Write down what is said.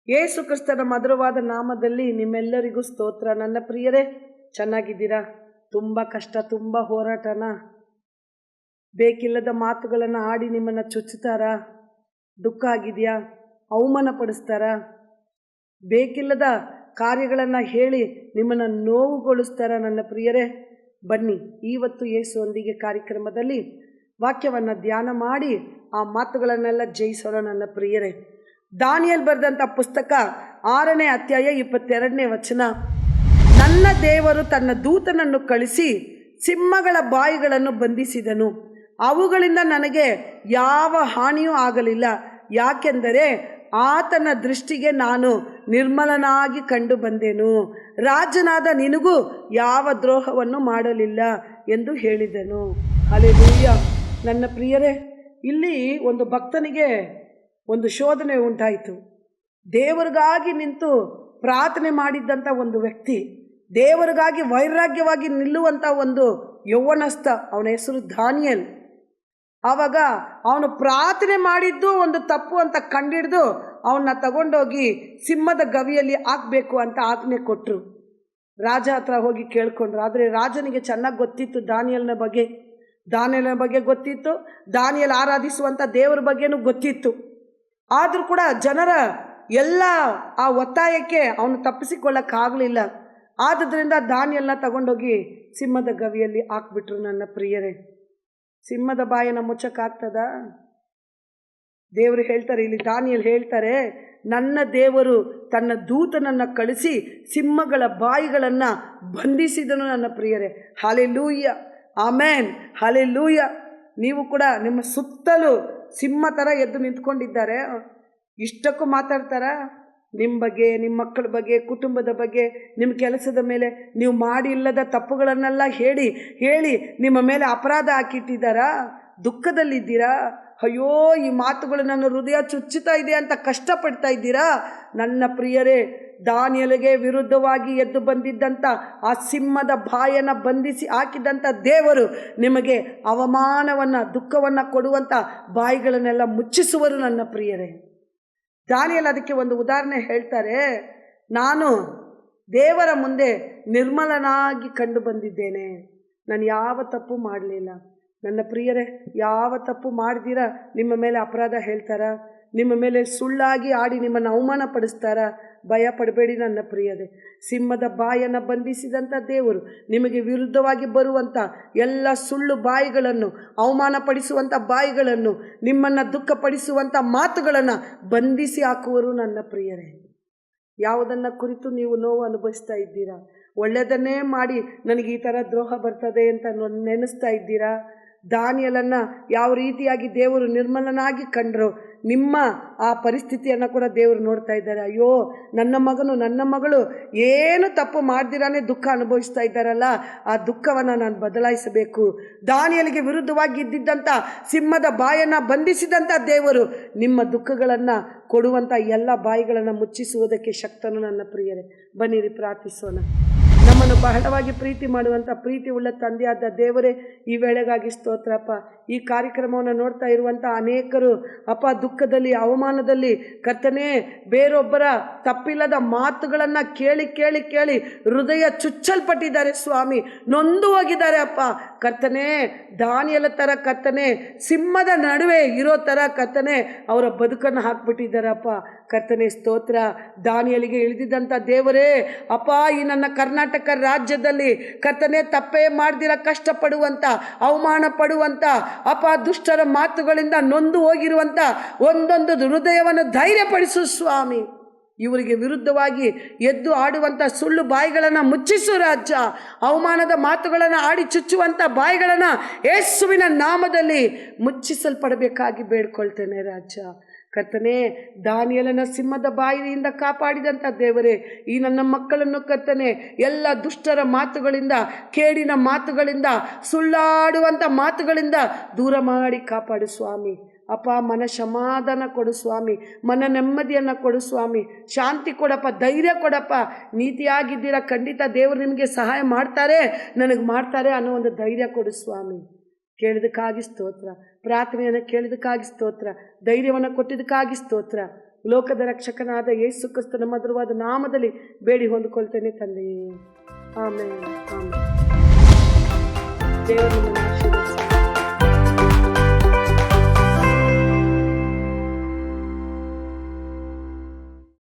ಯೇಸು ಕ್ರಿಸ್ತನ ಮಧುರವಾದ ನಾಮದಲ್ಲಿ ನಿಮ್ಮೆಲ್ಲರಿಗೂ ಸ್ತೋತ್ರ. ನನ್ನ ಪ್ರಿಯರೇ, ಚೆನ್ನಾಗಿದ್ದೀರಾ? ತುಂಬ ಕಷ್ಟ, ತುಂಬ ಹೋರಾಟನ, ಬೇಕಿಲ್ಲದ ಮಾತುಗಳನ್ನು ಆಡಿ ನಿಮ್ಮನ್ನು ಚುಚ್ಚುತ್ತಾರ? ದುಃಖ ಆಗಿದೆಯಾ? ಅವಮಾನ ಪಡಿಸ್ತಾರ? ಬೇಕಿಲ್ಲದ ಕಾರ್ಯಗಳನ್ನು ಹೇಳಿ ನಿಮ್ಮನ್ನು ನೋವುಗೊಳಿಸ್ತಾರ? ನನ್ನ ಪ್ರಿಯರೇ, ಬನ್ನಿ ಇವತ್ತು ಯೇಸುವೊಂದಿಗೆ ಕಾರ್ಯಕ್ರಮದಲ್ಲಿ ವಾಕ್ಯವನ್ನು ಧ್ಯಾನ ಮಾಡಿ ಆ ಮಾತುಗಳನ್ನೆಲ್ಲ ಜಯಿಸೋಣ. ನನ್ನ ಪ್ರಿಯರೇ, ದಾನಿಯೇಲ್ ಬರೆದಂಥ ಪುಸ್ತಕ 6ನೇ ಅಧ್ಯಾಯ 22ನೇ ವಚನ. ನನ್ನ ದೇವರು ತನ್ನ ದೂತನನ್ನು ಕಳಿಸಿ ಸಿಂಹಗಳ ಬಾಯಿಗಳನ್ನು ಬಂಧಿಸಿದನು, ಅವುಗಳಿಂದ ನನಗೆ ಯಾವ ಹಾನಿಯೂ ಆಗಲಿಲ್ಲ, ಯಾಕೆಂದರೆ ಆತನ ದೃಷ್ಟಿಗೆ ನಾನು ನಿರ್ಮಲನಾಗಿ ಕಂಡು ಬಂದೆನು, ರಾಜನಾದ ನಿನಗೂ ಯಾವ ದ್ರೋಹವನ್ನು ಮಾಡಲಿಲ್ಲ ಎಂದು ಹೇಳಿದನು. ಹಲ್ಲೆಲೂಯ. ನನ್ನ ಪ್ರಿಯರೇ, ಇಲ್ಲಿ ಒಂದು ಭಕ್ತನಿಗೆ ಒಂದು ಶೋಧನೆ ಉಂಟಾಯಿತು. ದೇವರಿಗಾಗಿ ನಿಂತು ಪ್ರಾರ್ಥನೆ ಮಾಡಿದ್ದಂಥ ಒಂದು ವ್ಯಕ್ತಿ, ದೇವರಿಗಾಗಿ ವೈರಾಗ್ಯವಾಗಿ ನಿಲ್ಲುವಂಥ ಒಂದು ಯೌವನಸ್ಥ, ಅವನ ಹೆಸರು ದಾನಿಯೇಲ್. ಆವಾಗ ಅವನು ಪ್ರಾರ್ಥನೆ ಮಾಡಿದ್ದು ಒಂದು ತಪ್ಪು ಅಂತ ಕಂಡಿಡಿದು ಅವನ್ನ ತಗೊಂಡೋಗಿ ಸಿಂಹದ ಗವಿಯಲ್ಲಿ ಹಾಕಬೇಕು ಅಂತ ಆಜ್ಞೆ ಕೊಟ್ಟರು. ರಾಜ ಹತ್ರ ಹೋಗಿ ಕೇಳ್ಕೊಂಡ್ರು. ಆದರೆ ರಾಜನಿಗೆ ಚೆನ್ನಾಗಿ ಗೊತ್ತಿತ್ತು ದಾನಿಯೇಲನ ಬಗ್ಗೆ ಗೊತ್ತಿತ್ತು, ದಾನಿಯೇಲ್ ಆರಾಧಿಸುವಂಥ ದೇವರ ಬಗ್ಗೆನೂ ಗೊತ್ತಿತ್ತು. ಆದರೂ ಕೂಡ ಜನರ ಎಲ್ಲ ಆ ಒತ್ತಾಯಕ್ಕೆ ಅವನು ತಪ್ಪಿಸಿಕೊಳ್ಳಕ್ಕಾಗಲಿಲ್ಲ. ಆದುದರಿಂದ ದಾನಿಯೇಲನ ತಗೊಂಡೋಗಿ ಸಿಂಹದ ಗವಿಯಲ್ಲಿ ಹಾಕ್ಬಿಟ್ರು. ನನ್ನ ಪ್ರಿಯರೇ, ಸಿಂಹದ ಬಾಯನ್ನು ಮುಚ್ಚಕ್ಕಾಗ್ತದ? ದೇವರು ಹೇಳ್ತಾರೆ, ಇಲ್ಲಿ ದಾನಿಯೇಲ್ ಹೇಳ್ತಾರೆ, ನನ್ನ ದೇವರು ತನ್ನ ದೂತನನ್ನು ಕಳಿಸಿ ಸಿಂಹಗಳ ಬಾಯಿಗಳನ್ನು ಬಂಧಿಸಿದನು. ನನ್ನ ಪ್ರಿಯರೇ, ಹಲ್ಲೆಲೂಯ, ಆಮೆನ್, ಹಲ್ಲೆಲೂಯ. ನೀವು ಕೂಡ ನಿಮ್ಮ ಸುತ್ತಲೂ ಸಿಂಹ ಥರ ಎದ್ದು ನಿಂತ್ಕೊಂಡಿದ್ದಾರೆ. ಇಷ್ಟಕ್ಕೂ ಮಾತಾಡ್ತಾರ ನಿಮ್ಮ ಬಗ್ಗೆ, ನಿಮ್ಮ ಮಕ್ಕಳ ಬಗ್ಗೆ, ಕುಟುಂಬದ ಬಗ್ಗೆ, ನಿಮ್ಮ ಕೆಲಸದ ಮೇಲೆ ನೀವು ಮಾಡಿಲ್ಲದ ತಪ್ಪುಗಳನ್ನೆಲ್ಲ ಹೇಳಿ ನಿಮ್ಮ ಮೇಲೆ ಅಪರಾಧ ಹಾಕಿಟ್ಟಿದ್ದಾರಾ? ದುಃಖದಲ್ಲಿದ್ದೀರಾ? ಅಯ್ಯೋ, ಈ ಮಾತುಗಳು ನನ್ನ ಹೃದಯ ಚುಚ್ಚುತ್ತಾ ಇದೆ ಅಂತ ಕಷ್ಟಪಡ್ತಾ ಇದ್ದೀರಾ? ನನ್ನ ಪ್ರಿಯರೇ, ದಾನಿಯೇಲಗೆ ವಿರುದ್ಧವಾಗಿ ಎದ್ದು ಬಂದಿದ್ದಂಥ ಆ ಸಿಂಹದ ಬಾಯನ್ನು ಬಂಧಿಸಿ ಹಾಕಿದಂಥ ದೇವರು ನಿಮಗೆ ಅವಮಾನವನ್ನು, ದುಃಖವನ್ನು ಕೊಡುವಂಥ ಬಾಯಿಗಳನ್ನೆಲ್ಲ ಮುಚ್ಚಿಸುವರು. ನನ್ನ ಪ್ರಿಯರೇ, ದಾನಿಯೇಲ್ ಅದಕ್ಕೆ ಒಂದು ಉದಾಹರಣೆ ಹೇಳ್ತಾರೆ. ನಾನು ದೇವರ ಮುಂದೆ ನಿರ್ಮಲನಾಗಿ ಕಂಡು ಬಂದಿದ್ದೇನೆ, ನಾನು ಯಾವ ತಪ್ಪು ಮಾಡಲಿಲ್ಲ. ನನ್ನ ಪ್ರಿಯರೇ, ಯಾವ ತಪ್ಪು ಮಾಡ್ದಿರಾ ನಿಮ್ಮ ಮೇಲೆ ಅಪರಾಧ ಹೇಳ್ತಾರ, ನಿಮ್ಮ ಮೇಲೆ ಸುಳ್ಳಾಗಿ ಆಡಿ ನಿಮ್ಮನ್ನು ಅವಮಾನ ಪಡಿಸ್ತಾರ? ಭಯ ಪಡಬೇಡಿ ನನ್ನ ಪ್ರಿಯರೇ. ಸಿಂಹದ ಬಾಯನ್ನು ಬಂಧಿಸಿದಂಥ ದೇವರು ನಿಮಗೆ ವಿರುದ್ಧವಾಗಿ ಬರುವಂಥ ಎಲ್ಲ ಸುಳ್ಳು ಬಾಯಿಗಳನ್ನು, ಅವಮಾನ ಪಡಿಸುವಂಥ ಬಾಯಿಗಳನ್ನು, ನಿಮ್ಮನ್ನು ದುಃಖಪಡಿಸುವಂಥ ಮಾತುಗಳನ್ನು ಬಂಧಿಸಿ ಹಾಕುವರು. ನನ್ನ ಪ್ರಿಯರೇ, ಯಾವುದನ್ನು ಕುರಿತು ನೀವು ನೋವು ಅನುಭವಿಸ್ತಾ ಇದ್ದೀರಾ? ಒಳ್ಳೆಯದನ್ನೇ ಮಾಡಿ ನನಗೆ ಈ ಥರ ದ್ರೋಹ ಬರ್ತದೆ ಅಂತ ನೆನೆಸ್ತಾ ಇದ್ದೀರಾ? ದಾನಿಯೇಲನ್ನು ಯಾವ ರೀತಿಯಾಗಿ ದೇವರು ನಿರ್ಮಲನಾಗಿ ಕಂಡರು, ನಿಮ್ಮ ಆ ಪರಿಸ್ಥಿತಿಯನ್ನು ಕೂಡ ದೇವರು ನೋಡ್ತಾ ಇದ್ದಾರೆ. ಅಯ್ಯೋ, ನನ್ನ ಮಗನು, ನನ್ನ ಮಗಳು ಏನು ತಪ್ಪು ಮಾಡ್ದಿರಾನೇ ದುಃಖ ಅನುಭವಿಸ್ತಾ ಇದ್ದಾರಲ್ಲ, ಆ ದುಃಖವನ್ನು ನಾನು ಬದಲಾಯಿಸಬೇಕು. ದಾನಿಯೇಲಿಗೆ ವಿರುದ್ಧವಾಗಿ ಇದ್ದಿದ್ದಂಥ ಸಿಂಹದ ಬಾಯನ್ನು ಬಂಧಿಸಿದಂಥ ದೇವರು ನಿಮ್ಮ ದುಃಖಗಳನ್ನು ಕೊಡುವಂಥ ಎಲ್ಲ ಬಾಯಿಗಳನ್ನು ಮುಚ್ಚಿಸುವುದಕ್ಕೆ ಶಕ್ತನು. ನನ್ನ ಪ್ರಿಯರೇ, ಬನ್ನಿರಿ ಪ್ರಾರ್ಥಿಸೋಣ. ನಮ್ಮನ್ನು ಬಹಳವಾಗಿ ಪ್ರೀತಿ ಮಾಡುವಂಥ ಪ್ರೀತಿ ಉಳ್ಳ ತಂದೆಯಾದ ದೇವರೇ, ಈ ವೇಳೆಗಾಗಿ ಸ್ತೋತ್ರಪ್ಪ. ಈ ಕಾರ್ಯಕ್ರಮವನ್ನು ನೋಡ್ತಾ ಇರುವಂಥ ಅನೇಕರು ಅಪ್ಪ ದುಃಖದಲ್ಲಿ, ಅವಮಾನದಲ್ಲಿ, ಕರ್ತನೇ, ಬೇರೊಬ್ಬರ ತಪ್ಪಿಲ್ಲದ ಮಾತುಗಳನ್ನು ಕೇಳಿ ಹೃದಯ ಚುಚ್ಚಲ್ಪಟ್ಟಿದ್ದಾರೆ ಸ್ವಾಮಿ, ನೊಂದು ಹೋಗಿದ್ದಾರೆ ಅಪ್ಪ. ಕರ್ತನೇ, ದಾನಿಯೇಲ ಥರ ಕರ್ತನೇ, ಸಿಂಹದ ನಡುವೆ ಇರೋ ಥರ ಕರ್ತನೇ ಅವರ ಬದುಕನ್ನು ಹಾಕ್ಬಿಟ್ಟಿದ್ದಾರಪ್ಪ. ಕರ್ತನೇ ಸ್ತೋತ್ರ. ದಾನಿಯೇಲಿಗೆ ಇಳಿದಿದ್ದಂಥ ದೇವರೇ ಅಪ್ಪ, ಈ ನನ್ನ ಕರ್ನಾಟಕ ರಾಜ್ಯದಲ್ಲಿ ಕರ್ತನೇ ತಪ್ಪೇ ಮಾಡ್ದಿರ ಕಷ್ಟಪಡುವಂಥ, ಅವಮಾನ ಪಡುವಂಥ ಅಪ್ಪ ದುಷ್ಟರ ಮಾತುಗಳಿಂದ ನೊಂದು ಹೋಗಿರುವಂಥ ಒಂದೊಂದು ಹೃದಯವನ್ನು ಧೈರ್ಯಪಡಿಸು ಸ್ವಾಮಿ. ಇವರಿಗೆ ವಿರುದ್ಧವಾಗಿ ಎದ್ದು ಆಡುವಂಥ ಸುಳ್ಳು ಬಾಯಿಗಳನ್ನು ಮುಚ್ಚಿಸು ರಾಜ. ಅವಮಾನದ ಮಾತುಗಳನ್ನು ಆಡಿ ಚುಚ್ಚುವಂಥ ಬಾಯಿಗಳನ್ನು ಯೇಸುವಿನ ನಾಮದಲ್ಲಿ ಮುಚ್ಚಿಸಲ್ಪಡಬೇಕಾಗಿ ಬೇಡ್ಕೊಳ್ತೇನೆ ರಾಜ. ಕರ್ತನೇ, ದಾನಿಯೇಲನ ಸಿಂಹದ ಬಾಯಿಯಿಂದ ಕಾಪಾಡಿದಂಥ ದೇವರೇ, ಈ ನನ್ನ ಮಕ್ಕಳನ್ನು ಕರ್ತನೇ ಎಲ್ಲ ದುಷ್ಟರ ಮಾತುಗಳಿಂದ, ಕೇಡಿನ ಮಾತುಗಳಿಂದ, ಸುಳ್ಳಾಡುವಂಥ ಮಾತುಗಳಿಂದ ದೂರ ಮಾಡಿ ಕಾಪಾಡು ಸ್ವಾಮಿ. ಅಪ್ಪ, ಮನ ಸಮಾಧಾನ ಕೊಡು ಸ್ವಾಮಿ, ಮನ ನೆಮ್ಮದಿಯನ್ನು ಕೊಡು ಸ್ವಾಮಿ, ಶಾಂತಿ ಕೊಡಪ್ಪ, ಧೈರ್ಯ ಕೊಡಪ್ಪ. ನೀತಿಯಾಗಿದ್ದೀರ, ಖಂಡಿತ ದೇವರು ನಿಮಗೆ ಸಹಾಯ ಮಾಡ್ತಾರೆ, ನನಗೆ ಮಾಡ್ತಾರೆ ಅನ್ನೋ ಒಂದು ಧೈರ್ಯ ಕೊಡು ಸ್ವಾಮಿ. ಕೇಳಿದಕ್ಕಾಗಿ ಸ್ತೋತ್ರ, ಪ್ರಾರ್ಥನೆಯನ್ನು ಕೇಳಿದಕ್ಕಾಗಿ ಸ್ತೋತ್ರ, ಧೈರ್ಯವನ್ನು ಕೊಟ್ಟಿದ್ದಕ್ಕಾಗಿ ಸ್ತೋತ್ರ. ಲೋಕದ ರಕ್ಷಕನಾದ ಯೇಸು ಕ್ರಿಸ್ತನ ಮಧುರವಾದ ನಾಮದಲ್ಲಿ ಬೇಡಿ ಹೊಂದಿಕೊಳ್ತೇನೆ ತಂದೆಯೇ. ಆಮೇಲೆ ದೇವರು